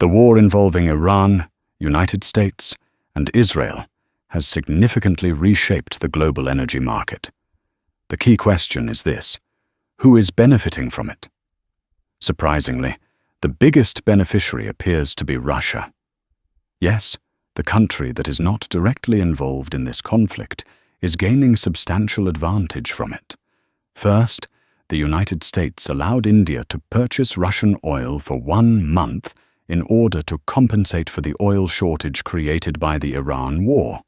The war involving Iran, United States, and Israel has significantly reshaped the global energy market. The key question is this: who is benefiting from it? Surprisingly, the biggest beneficiary appears to be Russia. Yes, the country that is not directly involved in this conflict is gaining substantial advantage from it. First, the United States allowed India to purchase Russian oil for 1 month in order to compensate for the oil shortage created by the Iran war.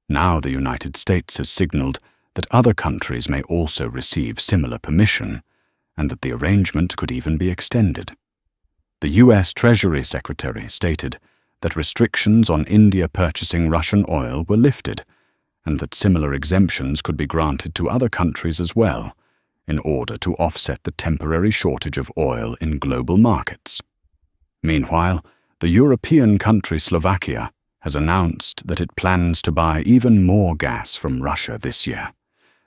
Now the United States has signaled that other countries may also receive similar permission, and that the arrangement could even be extended. The U.S. Treasury Secretary stated that restrictions on India purchasing Russian oil were lifted, and that similar exemptions could be granted to other countries as well, in order to offset the temporary shortage of oil in global markets. Meanwhile, the European country Slovakia has announced that it plans to buy even more gas from Russia this year.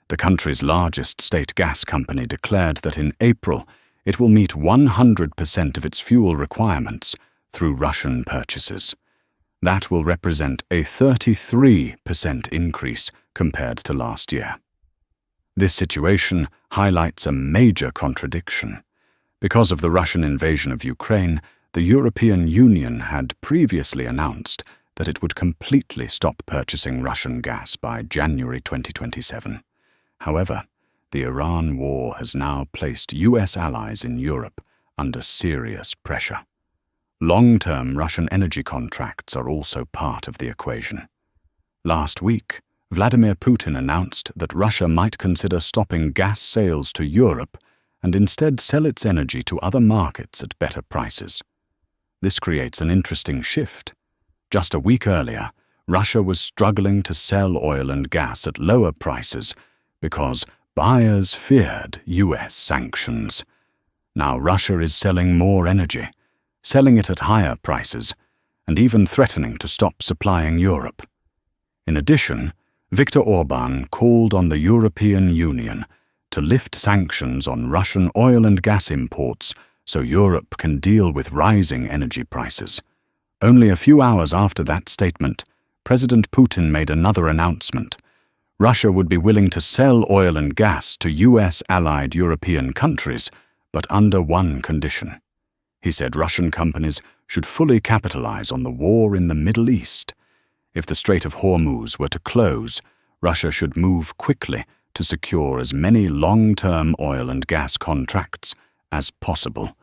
The country's largest state gas company declared that in April it will meet 100% of its fuel requirements through Russian purchases. That will represent a 33% increase compared to last year. This situation highlights a major contradiction. Because of the Russian invasion of Ukraine, the European Union had previously announced that it would completely stop purchasing Russian gas by January 2027. However, the Iran war has now placed US allies in Europe under serious pressure. Long-term Russian energy contracts are also part of the equation. Last week, Vladimir Putin announced that Russia might consider stopping gas sales to Europe and instead sell its energy to other markets at better prices. This creates an interesting shift. Just a week earlier, Russia was struggling to sell oil and gas at lower prices because buyers feared US sanctions. Now Russia is selling more energy, selling it at higher prices, and even threatening to stop supplying Europe. In addition, Viktor Orbán called on the European Union to lift sanctions on Russian oil and gas imports so Europe can deal with rising energy prices. Only a few hours after that statement, President Putin made another announcement. Russia would be willing to sell oil and gas to US-allied European countries, but under one condition. He said Russian companies should fully capitalize on the war in the Middle East. If the Strait of Hormuz were to close, Russia should move quickly to secure as many long-term oil and gas contracts as possible